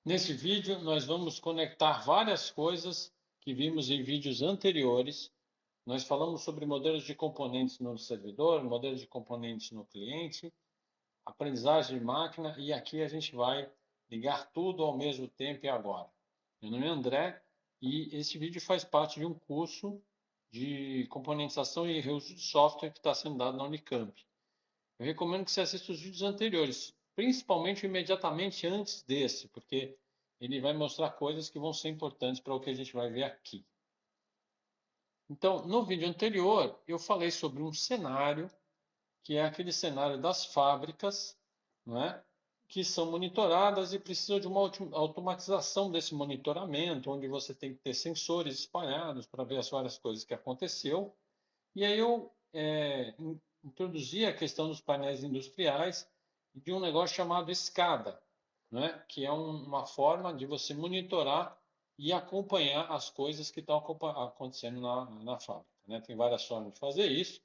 Nesse vídeo, nós vamos conectar várias coisas que vimos em vídeos anteriores. Nós falamos sobre modelos de componentes no servidor, modelos de componentes no cliente, aprendizagem de máquina, e aqui a gente vai ligar tudo ao mesmo tempo e agora. Meu nome é André e esse vídeo faz parte de um curso de componentização e reuso de software que está sendo dado na Unicamp. Eu recomendo que você assista os vídeos anteriores, principalmente imediatamente antes desse, porque ele vai mostrar coisas que vão ser importantes para o que a gente vai ver aqui. Então, no vídeo anterior, eu falei sobre um cenário, que é aquele cenário das fábricas, não é? Que são monitoradas e precisam de uma automatização desse monitoramento, onde você tem que ter sensores espalhados para ver as várias coisas que aconteceu. E aí eu introduzi a questão dos painéis industriais e de um negócio chamado escada, né? Que é uma forma de você monitorar e acompanhar as coisas que estão acontecendo na fábrica, né? Tem várias formas de fazer isso.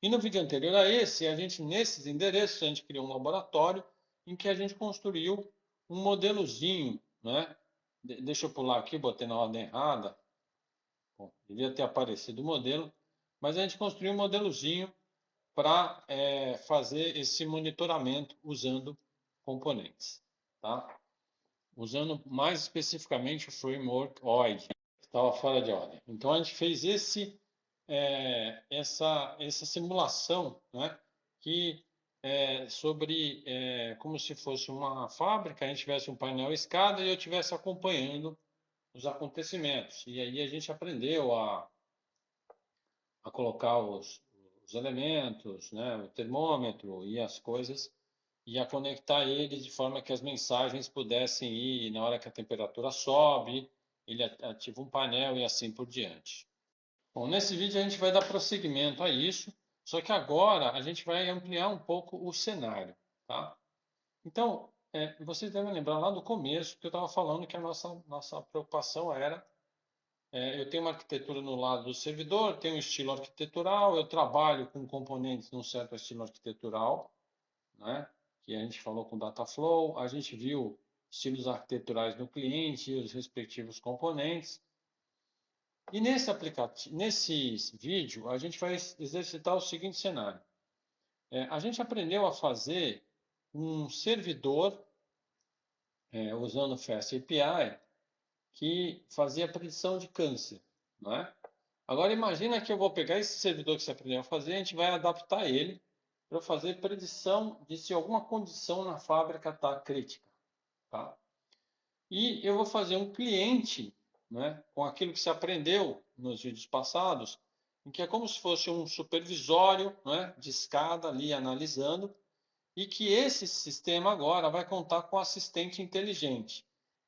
E no vídeo anterior a esse, nesses endereços, a gente criou um laboratório em que a gente construiu um modelozinho, né? Deixa eu pular aqui, botei na ordem errada. Bom, devia ter aparecido o modelo, mas a gente construiu um modelozinho para fazer esse monitoramento usando componentes, tá? Usando mais especificamente o framework OIG, que estava fora de ordem. Então a gente fez essa simulação, né, que sobre como se fosse uma fábrica, a gente tivesse um painel escada e eu estivesse acompanhando os acontecimentos. E aí a gente aprendeu a colocar os elementos, né, o termômetro e as coisas, e a conectar eles de forma que as mensagens pudessem ir na hora que a temperatura sobe, ele ativa um painel e assim por diante. Bom, nesse vídeo a gente vai dar prosseguimento a isso, só que agora a gente vai ampliar um pouco o cenário, tá? Então, vocês devem lembrar lá do começo que eu estava falando que a nossa preocupação era eu tenho uma arquitetura no lado do servidor, tenho um estilo arquitetural, eu trabalho com componentes num certo estilo arquitetural, né? Que a gente falou com Dataflow, a gente viu estilos arquiteturais no cliente e os respectivos componentes. E nesse vídeo, a gente vai exercitar o seguinte cenário. A gente aprendeu a fazer um servidor usando Fast API que fazia predição de câncer, não é? Agora imagina que eu vou pegar esse servidor que você aprendeu a fazer, a gente vai adaptar ele para fazer predição de se alguma condição na fábrica está crítica, tá? E eu vou fazer um cliente, né, com aquilo que você aprendeu nos vídeos passados, em que é como se fosse um supervisório, né, de escada ali analisando, e que esse sistema agora vai contar com um assistente inteligente.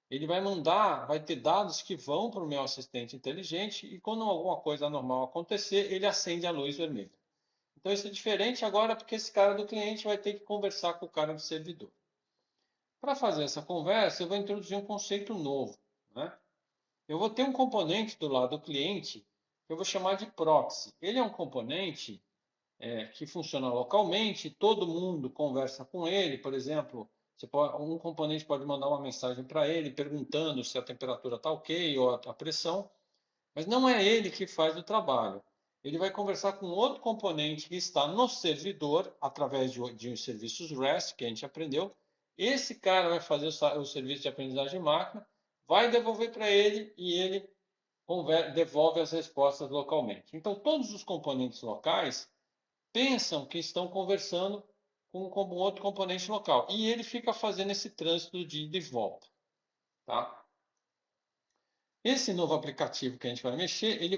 Ele vai mandar, vai ter dados que vão para o meu assistente inteligente e quando alguma coisa anormal acontecer, ele acende a luz vermelha. Então isso é diferente agora porque esse cara do cliente vai ter que conversar com o cara do servidor. Para fazer essa conversa, eu vou introduzir um conceito novo, né? Eu vou ter um componente do lado do cliente que eu vou chamar de proxy. Ele é um componente que funciona localmente, todo mundo conversa com ele, por exemplo, um componente pode mandar uma mensagem para ele perguntando se a temperatura está ok ou a pressão, mas não é ele que faz o trabalho. Ele vai conversar com outro componente que está no servidor, através de serviços REST, que a gente aprendeu. Esse cara vai fazer o serviço de aprendizagem de máquina, vai devolver para ele e ele devolve as respostas localmente. Então, todos os componentes locais pensam que estão conversando com um outro componente local. E ele fica fazendo esse trânsito de ida e volta. Tá? Esse novo aplicativo que a gente vai mexer, ele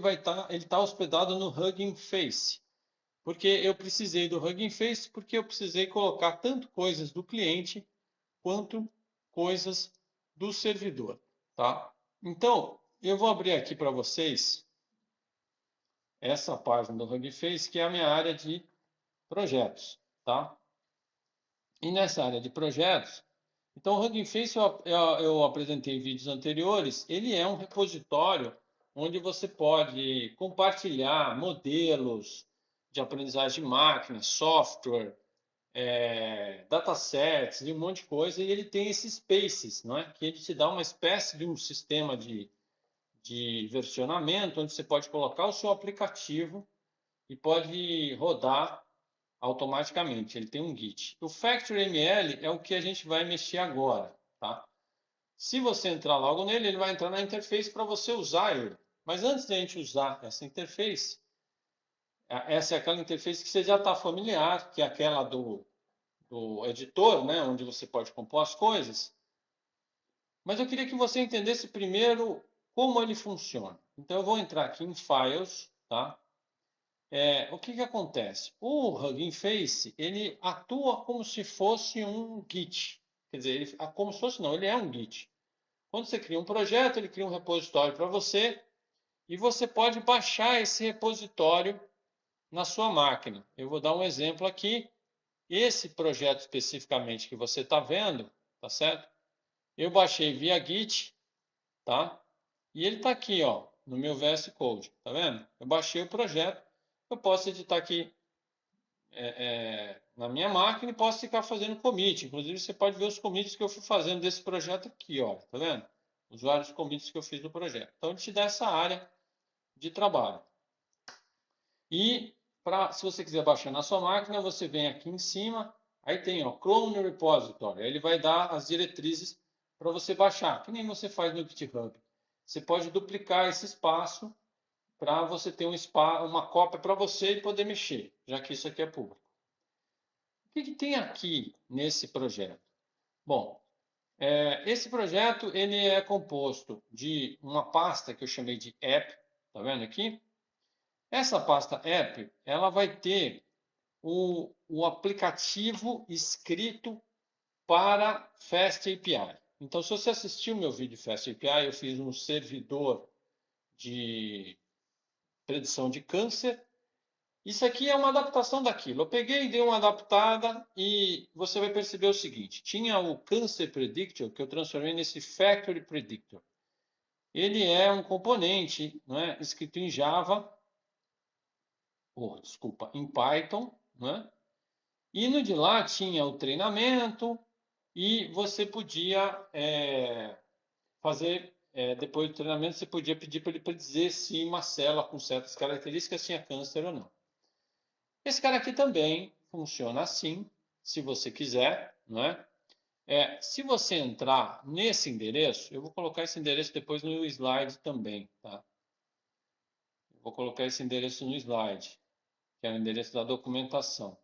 tá hospedado no Hugging Face. Porque eu precisei do Hugging Face, porque eu precisei colocar tanto coisas do cliente quanto coisas do servidor. Tá? Então, eu vou abrir aqui para vocês essa página do Hugging Face, que é a minha área de projetos. Tá? E nessa área de projetos, então o Hugging Face eu apresentei em vídeos anteriores, ele é um repositório onde você pode compartilhar modelos de aprendizagem de máquina, software, datasets e um monte de coisa, e ele tem esses spaces, não é? Que ele te dá uma espécie de um sistema de versionamento, onde você pode colocar o seu aplicativo e pode rodar automaticamente. Ele tem um Git. O FactoryML é o que a gente vai mexer agora, tá? Se você entrar logo nele, ele vai entrar na interface para você usar ele. Mas antes de a gente usar essa interface, essa é aquela interface que você já está familiar, que é aquela do editor, né, onde você pode compor as coisas. Mas eu queria que você entendesse primeiro como ele funciona. Então eu vou entrar aqui em Files, tá? O que acontece? O Hugging Face, ele atua como se fosse um Git. Quer dizer, como se fosse não, ele é um Git. Quando você cria um projeto, ele cria um repositório para você e você pode baixar esse repositório na sua máquina. Eu vou dar um exemplo aqui. Esse projeto especificamente que você está vendo, tá certo? Eu baixei via Git, tá? E ele está aqui, ó, no meu VS Code, tá vendo? Eu baixei o projeto, eu posso editar aqui na minha máquina e posso ficar fazendo commit. Inclusive, você pode ver os commits que eu fui fazendo desse projeto aqui, ó, tá vendo? Os vários commits que eu fiz do projeto. Então, ele te dá essa área de trabalho. E se você quiser baixar na sua máquina, você vem aqui em cima, aí tem o Clone Repository. Aí ele vai dar as diretrizes para você baixar, que nem você faz no GitHub. Você pode duplicar esse espaço para você ter uma cópia para você e poder mexer, já que isso aqui é público. O que tem aqui nesse projeto? Bom, esse projeto ele é composto de uma pasta que eu chamei de app, tá vendo aqui? Essa pasta app, ela vai ter o aplicativo escrito para Fast API. Então, se você assistiu o meu vídeo Fast API, eu fiz um servidor de predição de câncer. Isso aqui é uma adaptação daquilo. Eu peguei e dei uma adaptada e você vai perceber o seguinte. Tinha o Cancer Predictor que eu transformei nesse Factory Predictor. Ele é um componente, né, escrito em Java, desculpa, em Python, né? E no de lá tinha o treinamento e você podia fazer, depois do treinamento, você podia pedir para ele predizer se uma célula com certas características tinha câncer ou não. Esse cara aqui também funciona assim, se você quiser, não é? Se você entrar nesse endereço, eu vou colocar esse endereço depois no slide também, tá? Eu vou colocar esse endereço no slide, que é o endereço da documentação.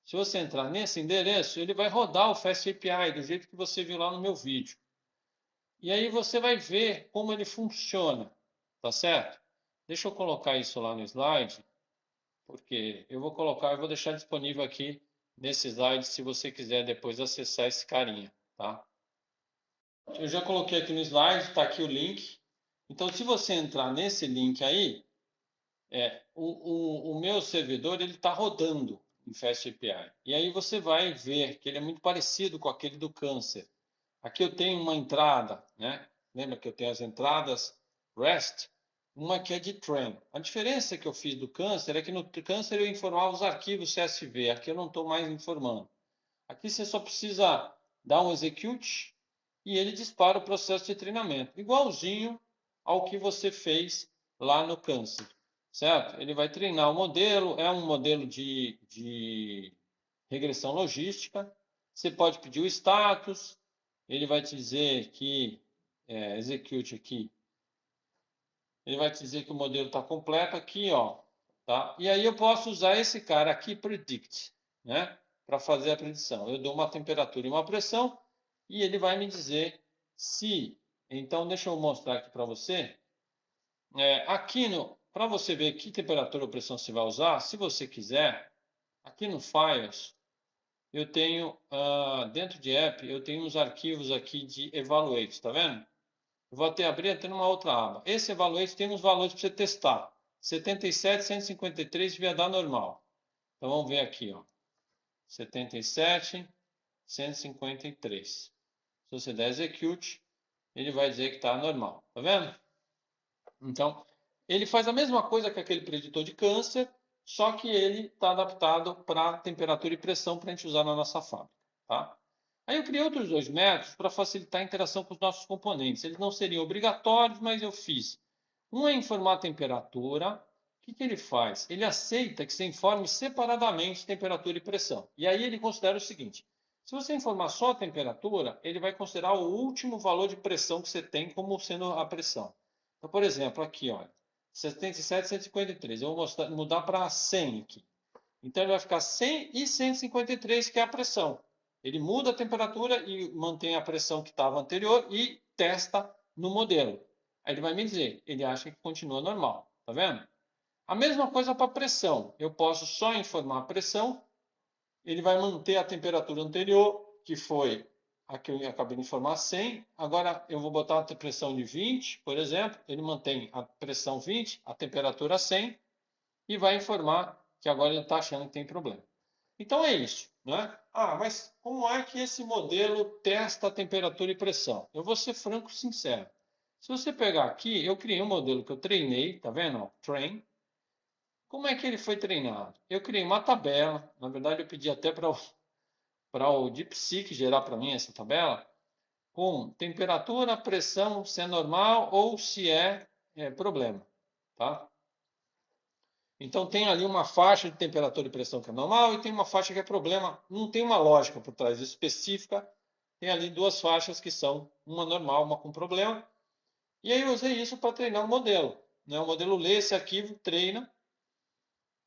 Se você entrar nesse endereço, ele vai rodar o Fast API do jeito que você viu lá no meu vídeo. E aí você vai ver como ele funciona, tá certo? Deixa eu colocar isso lá no slide, porque eu vou deixar disponível aqui nesse slide se você quiser depois acessar esse carinha, tá? Eu já coloquei aqui no slide, está aqui o link. Então, se você entrar nesse link aí, o meu servidor ele está rodando em FastAPI. E aí você vai ver que ele é muito parecido com aquele do câncer. Aqui eu tenho uma entrada, né? Lembra que eu tenho as entradas REST? Uma que é de train. A diferença que eu fiz do câncer é que no câncer eu informava os arquivos CSV. Aqui eu não estou mais informando. Aqui você só precisa dar um execute e ele dispara o processo de treinamento. Igualzinho ao que você fez lá no câncer. Certo? Ele vai treinar o modelo. É um modelo de regressão logística. Você pode pedir o status. Ele vai te dizer que, execute aqui, ele vai te dizer que o modelo está completo aqui, ó, tá? E aí eu posso usar esse cara aqui, predict, né? Para fazer a predição. Eu dou uma temperatura e uma pressão e ele vai me dizer se. Então, deixa eu mostrar aqui para você. Para você ver que temperatura ou pressão você vai usar, se você quiser, aqui no Files, eu tenho, dentro de App, eu tenho uns arquivos aqui de Evaluate, tá vendo? Eu vou abrir até numa outra aba. Esse Evaluate tem uns valores para você testar. 77, 153 devia dar normal. Então vamos ver aqui, ó. 77, 153. Se você der Execute, ele vai dizer que está normal. Tá vendo? Então, ele faz a mesma coisa que aquele preditor de câncer, só que ele está adaptado para temperatura e pressão para a gente usar na nossa fábrica. Tá? Aí eu criei outros dois métodos para facilitar a interação com os nossos componentes. Eles não seriam obrigatórios, mas eu fiz. Um é informar a temperatura. O que ele faz? Ele aceita que você informe separadamente temperatura e pressão. E aí ele considera o seguinte: se você informar só a temperatura, ele vai considerar o último valor de pressão que você tem como sendo a pressão. Então, por exemplo, aqui, olha, 77, 153. Eu vou mudar para 100 aqui. Então, ele vai ficar 100 e 153, que é a pressão. Ele muda a temperatura e mantém a pressão que estava anterior e testa no modelo. Aí ele vai me dizer, ele acha que continua normal. Tá vendo? A mesma coisa para a pressão. Eu posso só informar a pressão, ele vai manter a temperatura anterior, que foi a que eu acabei de informar, 100. Agora eu vou botar a pressão de 20, por exemplo. Ele mantém a pressão 20, a temperatura 100 e vai informar que agora ele está achando que tem problema. Então é isso, né? Ah, mas como é que esse modelo testa a temperatura e pressão? Eu vou ser franco e sincero. Se você pegar aqui, eu criei um modelo que eu treinei, tá vendo? Train. Como é que ele foi treinado? Eu criei uma tabela, na verdade eu pedi até para o DeepSeek gerar para mim essa tabela, com temperatura, pressão, se é normal ou se é problema, tá? Então tem ali uma faixa de temperatura e pressão que é normal e tem uma faixa que é problema. Não tem uma lógica por trás específica. Tem ali duas faixas que são uma normal, uma com problema. E aí eu usei isso para treinar o modelo. Né? O modelo lê esse arquivo, treina,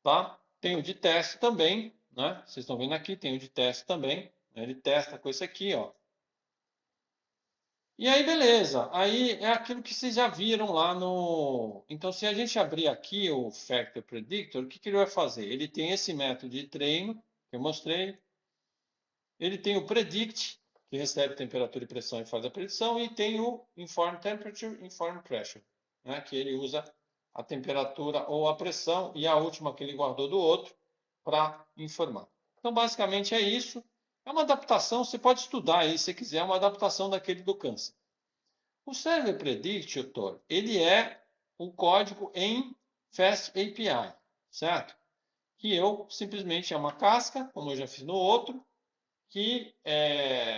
tá? Tem o de teste também, né? Vocês estão vendo aqui, tem o de teste também. Né? Ele testa com esse aqui, ó. E aí, beleza. Aí é aquilo que vocês já viram lá no. Então, se a gente abrir aqui o Factor Predictor, o que ele vai fazer? Ele tem esse método de treino que eu mostrei. Ele tem o Predict, que recebe temperatura e pressão e faz a predição. E tem o Inform Temperature, Inform Pressure, né? Que ele usa a temperatura ou a pressão e a última que ele guardou do outro para informar. Então, basicamente é isso. É uma adaptação, você pode estudar aí se quiser, é uma adaptação daquele do câncer. O Server Predictor, ele é um código em Fast API, certo? Que eu simplesmente é uma casca, como eu já fiz no outro, que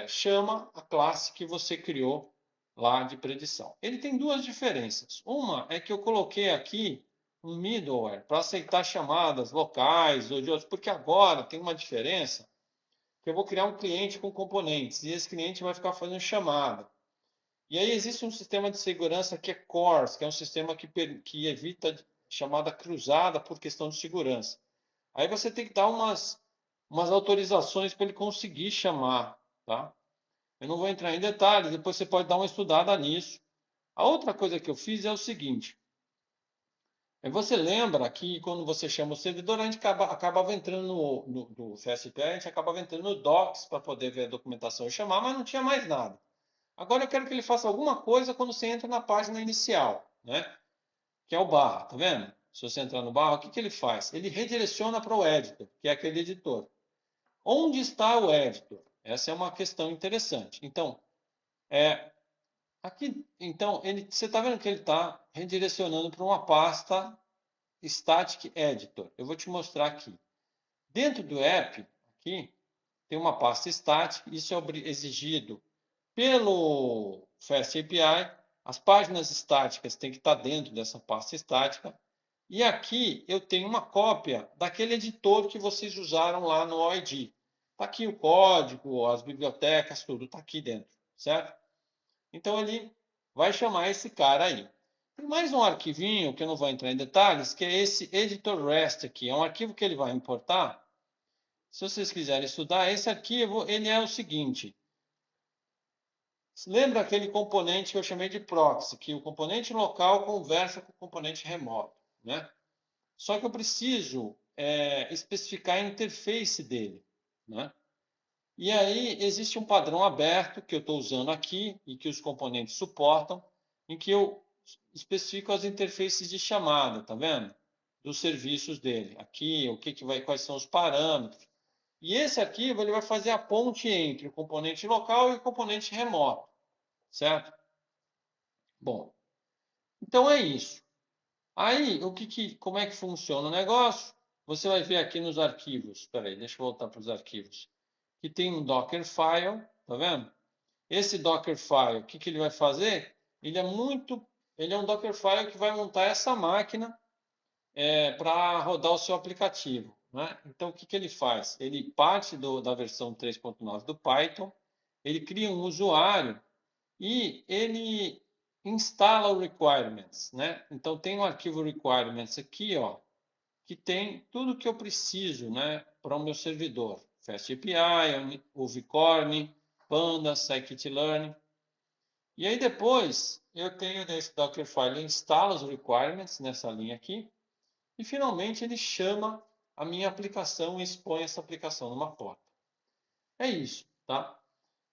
chama a classe que você criou lá de predição. Ele tem duas diferenças. Uma é que eu coloquei aqui um middleware para aceitar chamadas locais ou de outros, porque agora tem uma diferença que eu vou criar um cliente com componentes e esse cliente vai ficar fazendo chamada. E aí existe um sistema de segurança que é CORS, que é um sistema que evita chamada cruzada por questão de segurança. Aí você tem que dar umas autorizações para ele conseguir chamar, tá? Eu não vou entrar em detalhes, depois você pode dar uma estudada nisso. A outra coisa que eu fiz é o seguinte. Você lembra que quando você chama o servidor, a gente acabava entrando no FSP, a gente acabava entrando no Docs para poder ver a documentação e chamar, mas não tinha mais nada. Agora eu quero que ele faça alguma coisa quando você entra na página inicial, né? Que é o barra, tá vendo? Se você entrar no barra, o que ele faz? Ele redireciona para o editor, que é aquele editor. Onde está o editor? Essa é uma questão interessante. Então, aqui, então você está vendo que ele está redirecionando para uma pasta Static Editor. Eu vou te mostrar aqui. Dentro do app, aqui, tem uma pasta static. Isso é exigido pelo Fast API. As páginas estáticas têm que estar dentro dessa pasta estática. E aqui eu tenho uma cópia daquele editor que vocês usaram lá no OID. Está aqui o código, as bibliotecas, tudo está aqui dentro, certo? Então ele vai chamar esse cara aí. Tem mais um arquivinho que eu não vou entrar em detalhes, que é esse editor REST aqui. É um arquivo que ele vai importar. Se vocês quiserem estudar, esse arquivo ele é o seguinte. Lembra aquele componente que eu chamei de proxy, que o componente local conversa com o componente remoto, né? Só que eu preciso especificar a interface dele, né? E aí existe um padrão aberto que eu estou usando aqui e que os componentes suportam, em que eu especifico as interfaces de chamada, tá vendo? Dos serviços dele. Aqui, quais são os parâmetros. E esse arquivo ele vai fazer a ponte entre o componente local e o componente remoto, certo? Bom, então é isso. Aí, como é que funciona o negócio? você vai ver aqui nos arquivos, espera aí, deixa eu voltar para os arquivos, que tem um Dockerfile, tá vendo? Esse Dockerfile, o que que ele vai fazer? Ele é um Dockerfile que vai montar essa máquina para rodar o seu aplicativo, né? Então, o que que ele faz? Ele parte da versão 3.9 do Python, ele cria um usuário e ele instala o requirements, né? Então, tem um arquivo requirements aqui, ó, que tem tudo que eu preciso, né, para o meu servidor. FastAPI, o Vicorn, Panda, Scikit-learn. E aí depois eu tenho nesse Dockerfile, eu instalo os requirements nessa linha aqui, e finalmente ele chama a minha aplicação e expõe essa aplicação numa porta. É isso, tá?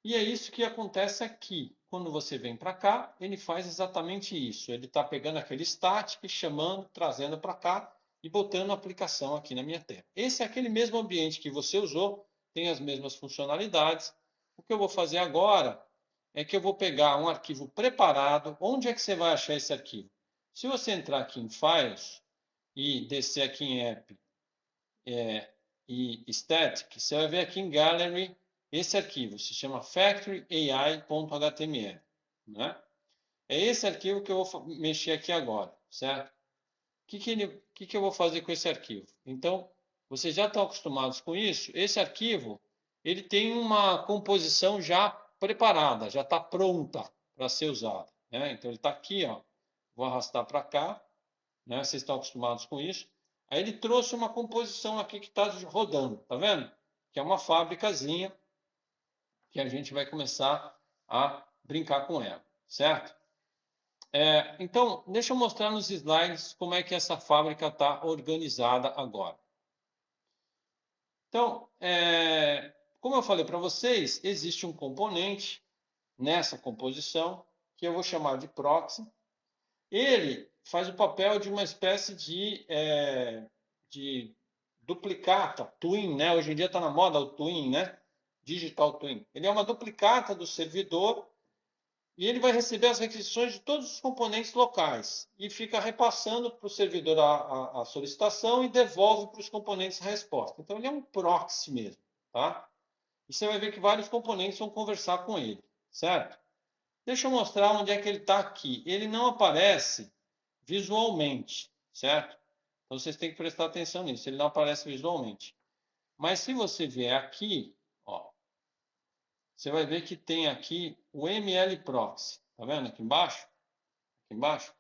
E é isso que acontece aqui. Quando você vem para cá, ele faz exatamente isso. Ele está pegando aquele static, chamando, trazendo para cá e botando a aplicação aqui na minha tela. Esse é aquele mesmo ambiente que você usou, tem as mesmas funcionalidades. O que eu vou fazer agora é que eu vou pegar um arquivo preparado. Onde é que você vai achar esse arquivo? Se você entrar aqui em Files e descer aqui em App e Static, você vai ver aqui em Gallery esse arquivo, se chama factoryai.html, né? É esse arquivo que eu vou mexer aqui agora, certo? O que eu vou fazer com esse arquivo? Então, vocês já estão acostumados com isso. Esse arquivo, ele tem uma composição já preparada, já está pronta para ser usada, né? Então, ele está aqui, ó. Vou arrastar para cá, né? Vocês estão acostumados com isso. Aí ele trouxe uma composição aqui que está rodando, tá vendo? Que é uma fábricazinha que a gente vai começar a brincar com ela, certo? Então, deixa eu mostrar nos slides como é que essa fábrica está organizada agora. Então, como eu falei para vocês, existe um componente nessa composição que eu vou chamar de proxy. Ele faz o papel de uma espécie de duplicata, twin, né? Hoje em dia está na moda o twin, né? Digital twin. Ele é uma duplicata do servidor e ele vai receber as requisições de todos os componentes locais e fica repassando para o servidor a solicitação e devolve para os componentes a resposta. Então, ele é um proxy mesmo, tá? E você vai ver que vários componentes vão conversar com ele, certo? Deixa eu mostrar onde é que ele está aqui. Ele não aparece visualmente, certo? Então, vocês têm que prestar atenção nisso. Ele não aparece visualmente. Mas se você vier aqui, ó, você vai ver que tem aqui o mlproxy. Tá vendo aqui embaixo? Aqui embaixo.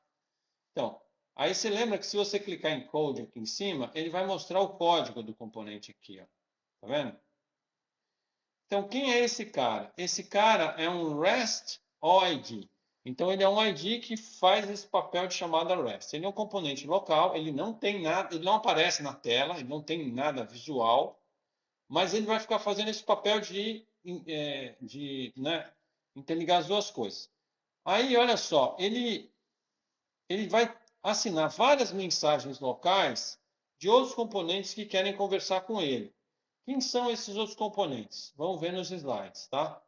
Então, aí você lembra que se você clicar em Code aqui em cima, ele vai mostrar o código do componente aqui, ó. Tá vendo? Então, quem é esse cara? Esse cara é um REST OID. Então, ele é um ID que faz esse papel de chamada REST. Ele é um componente local, ele não tem nada, ele não aparece na tela, ele não tem nada visual, mas ele vai ficar fazendo esse papel né, interligar as duas coisas. Aí, olha só, ele vai assinar várias mensagens locais de outros componentes que querem conversar com ele. Quem são esses outros componentes? Vamos ver nos slides, tá?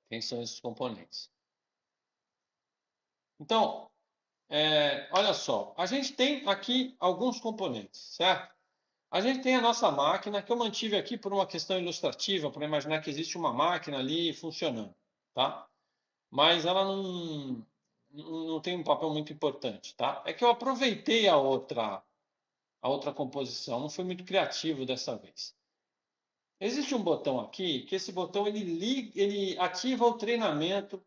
Quem são esses componentes? Então, olha só, a gente tem aqui alguns componentes, certo? A gente tem a nossa máquina, que eu mantive aqui por uma questão ilustrativa, para imaginar que existe uma máquina ali funcionando, tá? Mas ela não tem um papel muito importante, tá? É que eu aproveitei a outra composição, não foi muito criativo dessa vez. Existe um botão aqui, que esse botão ele ativa o treinamento,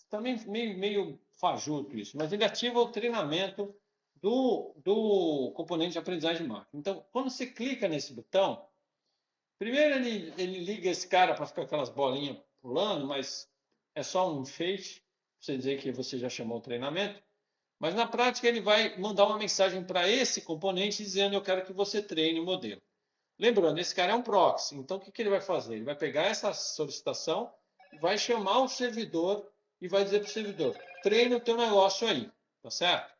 também meio fajuto isso, mas ele ativa o treinamento do componente de aprendizagem de máquina. Então, quando você clica nesse botão, primeiro ele liga esse cara para ficar aquelas bolinhas pulando, mas é só um enfeite, para você dizer que você já chamou o treinamento. Mas na prática ele vai mandar uma mensagem para esse componente dizendo eu quero que você treine o modelo. Lembrando, esse cara é um proxy, então o que ele vai fazer? Ele vai pegar essa solicitação, vai chamar o servidor e vai dizer para o servidor, treine o teu negócio aí, tá certo?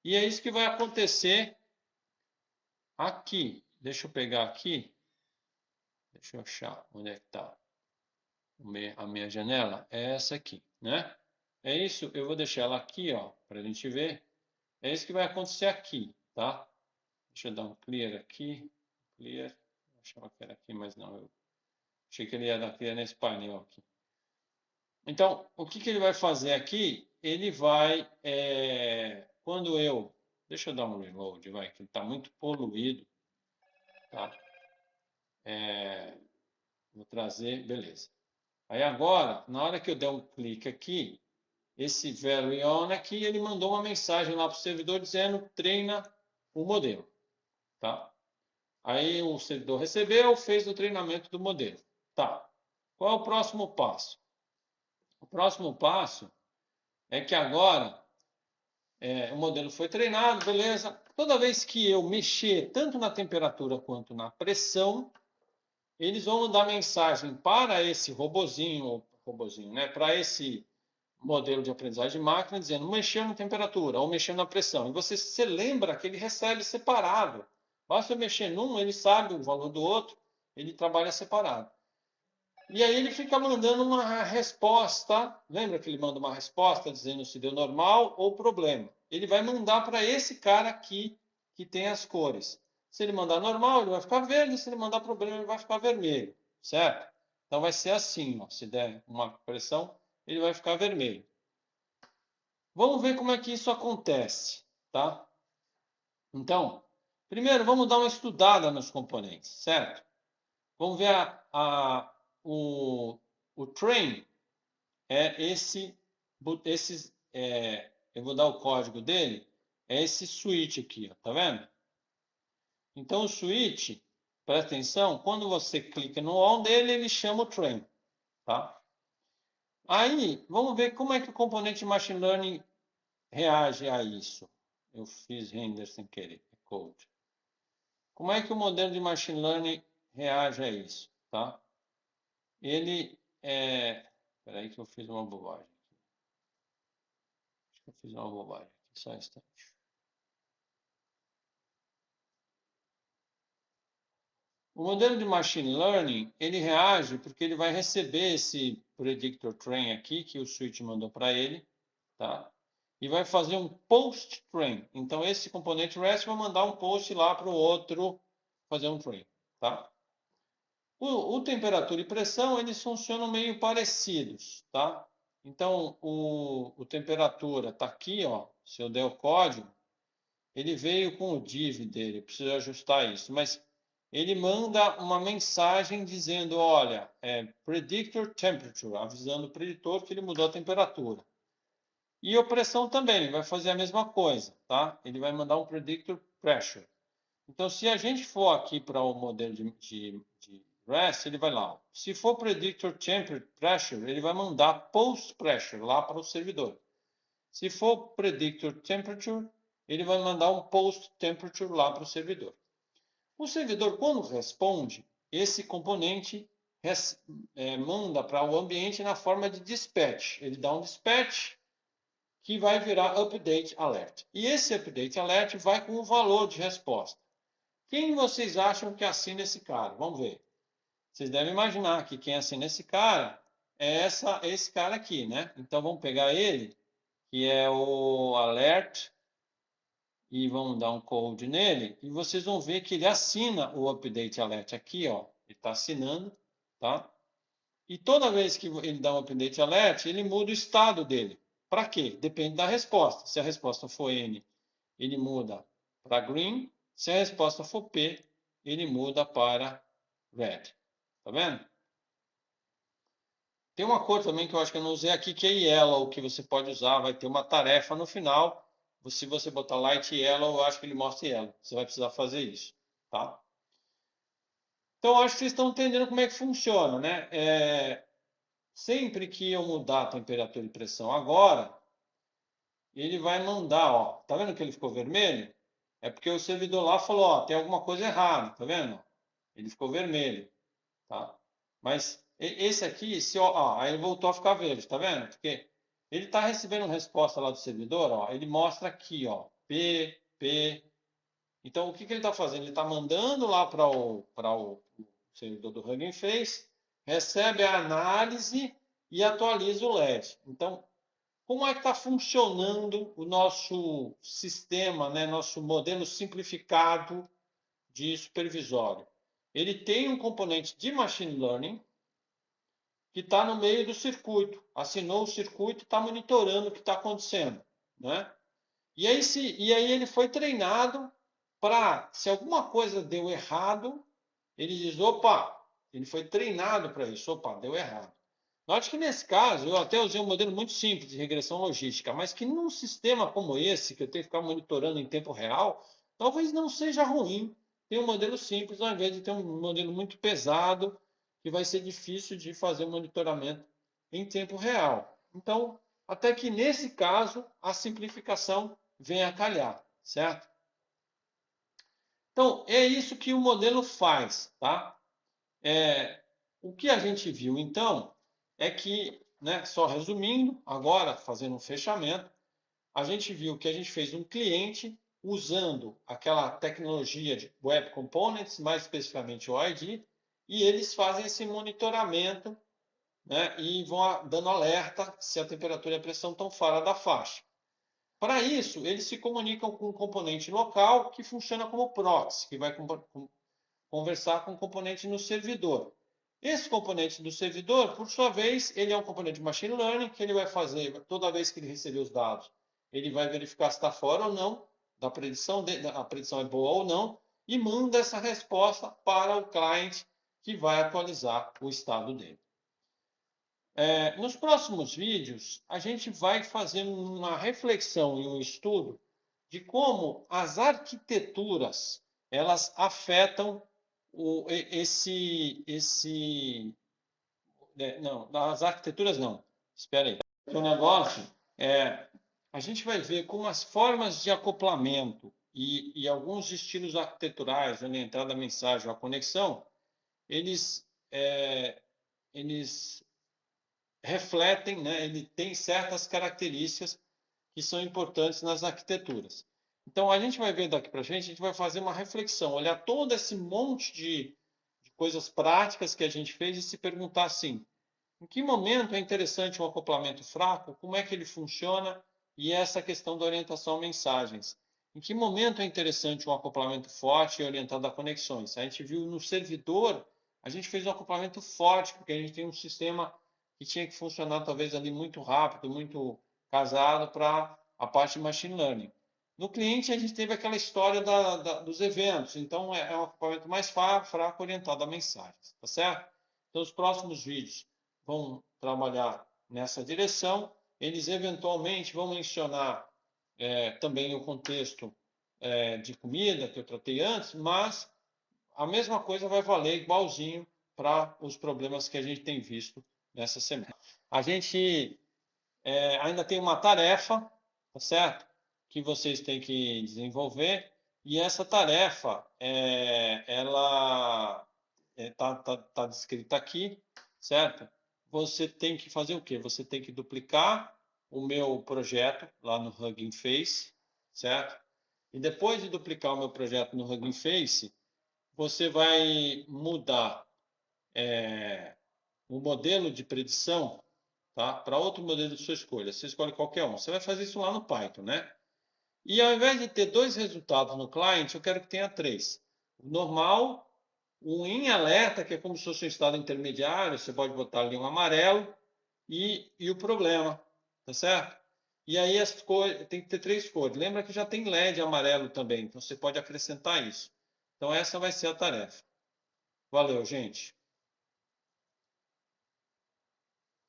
E é isso que vai acontecer aqui. Deixa eu pegar aqui, deixa eu achar onde é que está a minha janela, é essa aqui, né? É isso, eu vou deixar ela aqui, ó, para a gente ver. É isso que vai acontecer aqui, tá? Deixa eu dar um clear aqui. Clear. Achava que era aqui, mas não. Eu achei que ele ia dar clear nesse painel aqui. Então, o que ele vai fazer aqui? Ele vai, quando eu... Deixa eu dar um reload, vai, que ele está muito poluído. Tá? Vou trazer, beleza. Aí agora, na hora que eu der um clique aqui, esse very on aqui, ele mandou uma mensagem lá para o servidor dizendo treina o modelo. Tá? Aí o servidor recebeu, fez o treinamento do modelo. Tá. Qual é o próximo passo? O próximo passo é que agora o modelo foi treinado, beleza. Toda vez que eu mexer tanto na temperatura quanto na pressão, eles vão mandar mensagem para esse robozinho, né, para esse modelo de aprendizagem de máquina, dizendo mexer na temperatura ou mexer na pressão. E você se lembra que ele recebe separado. Basta eu mexer num, ele sabe o valor do outro, ele trabalha separado. E aí ele fica mandando uma resposta. Lembra que ele manda uma resposta dizendo se deu normal ou problema? Ele vai mandar para esse cara aqui que tem as cores. Se ele mandar normal, ele vai ficar verde. Se ele mandar problema, ele vai ficar vermelho. Certo? Então vai ser assim. Ó. Se der uma pressão, ele vai ficar vermelho. Vamos ver como é que isso acontece. Tá? Então, primeiro vamos dar uma estudada nos componentes. Certo? Vamos ver o train é eu vou dar o código dele, é esse switch aqui, ó, tá vendo? Então o switch, presta atenção, quando você clica no on dele, ele chama o train, tá? Aí, vamos ver como é que o componente machine learning reage a isso. Eu fiz render sem querer, code. Como é que o modelo de machine learning reage a isso, tá? Ele espera aí que eu fiz uma bobagem. Acho que eu fiz uma bobagem aqui, só um instante. O modelo de machine learning, ele reage porque ele vai receber esse predictor train aqui, que o switch mandou para ele, tá? E vai fazer um post train. Então, esse componente REST vai mandar um post lá para o outro fazer um train, tá? O temperatura e pressão, eles funcionam meio parecidos, tá? Então, o temperatura está aqui, ó. Se eu der o código, ele veio com o div dele, preciso ajustar isso, mas ele manda uma mensagem dizendo, olha, predictor temperature, avisando o preditor que ele mudou a temperatura. E a pressão também, vai fazer a mesma coisa, tá? Ele vai mandar um predictor pressure. Então, se a gente for aqui para o modelo de REST, ele vai lá. Se for predictor temperature pressure, ele vai mandar post pressure lá para o servidor. Se for predictor temperature, ele vai mandar um post temperature lá para o servidor. O servidor, quando responde, esse componente manda para o ambiente na forma de dispatch. Ele dá um dispatch que vai virar update alert. E esse update alert vai com o valor de resposta. Quem vocês acham que assina esse cara? Vamos ver. Vocês devem imaginar que quem assina esse cara é esse cara aqui, né? Então vamos pegar ele, que é o alert, e vamos dar um code nele, e vocês vão ver que ele assina o update alert aqui, ó. Ele está assinando, tá? E toda vez que ele dá um update alert, ele muda o estado dele. Para quê? Depende da resposta. Se a resposta for N, ele muda para green. Se a resposta for P, ele muda para red. Tá vendo? Tem uma cor também que eu acho que eu não usei aqui, que é yellow, que você pode usar. Vai ter uma tarefa no final. Se você botar light yellow, eu acho que ele mostra yellow. Você vai precisar fazer isso, tá? Então, eu acho que vocês estão entendendo como é que funciona, né? Sempre que eu mudar a temperatura e pressão agora, ele vai mandar, ó. Tá vendo que ele ficou vermelho? É porque o servidor lá falou, ó, tem alguma coisa errada, tá vendo? Ele ficou vermelho, tá? Mas esse aqui, aí ele voltou a ficar verde, tá vendo? Porque ele está recebendo uma resposta lá do servidor, ó, ele mostra aqui, ó, P. Então, o que ele está fazendo? Ele está mandando lá para o servidor do Hugging Face, recebe a análise e atualiza o LED. Então, como é que está funcionando o nosso sistema, né, nosso modelo simplificado de supervisório. Ele tem um componente de machine learning que está no meio do circuito, assinou o circuito, está monitorando o que está acontecendo, né? E aí ele foi treinado para, se alguma coisa deu errado, ele diz, opa, ele foi treinado para isso, opa, deu errado. Note que nesse caso, eu até usei um modelo muito simples de regressão logística, mas que num sistema como esse, que eu tenho que ficar monitorando em tempo real, talvez não seja ruim ter um modelo simples, ao invés de ter um modelo muito pesado, que vai ser difícil de fazer o monitoramento em tempo real. Então, até que nesse caso, a simplificação vem a calhar, certo? Então, é isso que o modelo faz, tá? O que a gente viu, então, é que, né, só resumindo, agora fazendo um fechamento, a gente viu que a gente fez um cliente usando aquela tecnologia de Web Components, mais especificamente o ID, e eles fazem esse monitoramento, né, e vão dando alerta se a temperatura e a pressão estão fora da faixa. Para isso, eles se comunicam com um componente local que funciona como proxy, que vai conversar com o componente no servidor. Esse componente do servidor, por sua vez, ele é um componente de machine learning que ele vai fazer, toda vez que ele receber os dados, ele vai verificar se está fora ou não da predição, a predição é boa ou não, e manda essa resposta para o cliente que vai atualizar o estado dele. Nos próximos vídeos, a gente vai fazer uma reflexão e um estudo de como as arquiteturas elas afetam não, as arquiteturas não. Espera aí. O negócio a gente vai ver como as formas de acoplamento e alguns estilos arquiteturais, orientado à mensagem, à conexão, eles refletem, né, ele tem certas características que são importantes nas arquiteturas. Então, a gente vai ver daqui para frente, a gente vai fazer uma reflexão, olhar todo esse monte de coisas práticas que a gente fez e se perguntar assim, em que momento é interessante um acoplamento fraco, como é que ele funciona e essa questão da orientação a mensagens. Em que momento é interessante um acoplamento forte e orientado a conexões? A gente viu no servidor, a gente fez um acoplamento forte, porque a gente tem um sistema que tinha que funcionar talvez ali muito rápido, muito casado para a parte de machine learning. No cliente, a gente teve aquela história dos eventos, então é um acoplamento mais fraco orientado a mensagens, tá certo? Então, os próximos vídeos vão trabalhar nessa direção. Eles eventualmente vão mencionar também o contexto de comida que eu tratei antes, mas a mesma coisa vai valer igualzinho para os problemas que a gente tem visto nessa semana. A gente ainda tem uma tarefa, tá certo? Que vocês têm que desenvolver, e essa tarefa, ela tá descrita aqui, certo? Você tem que fazer o quê? Você tem que duplicar o meu projeto lá no Hugging Face, certo? E depois de duplicar o meu projeto no Hugging Face, você vai mudar o modelo de predição, tá? Para outro modelo de sua escolha. Você escolhe qualquer um. Você vai fazer isso lá no Python, né? E ao invés de ter 2 resultados no client, eu quero que tenha 3. O normal, o em alerta, que é como se fosse um estado intermediário, você pode botar ali um amarelo, e o problema, tá certo? E aí as cores, tem que ter 3 cores. Lembra que já tem LED amarelo também, então você pode acrescentar isso. Então essa vai ser a tarefa. Valeu, gente.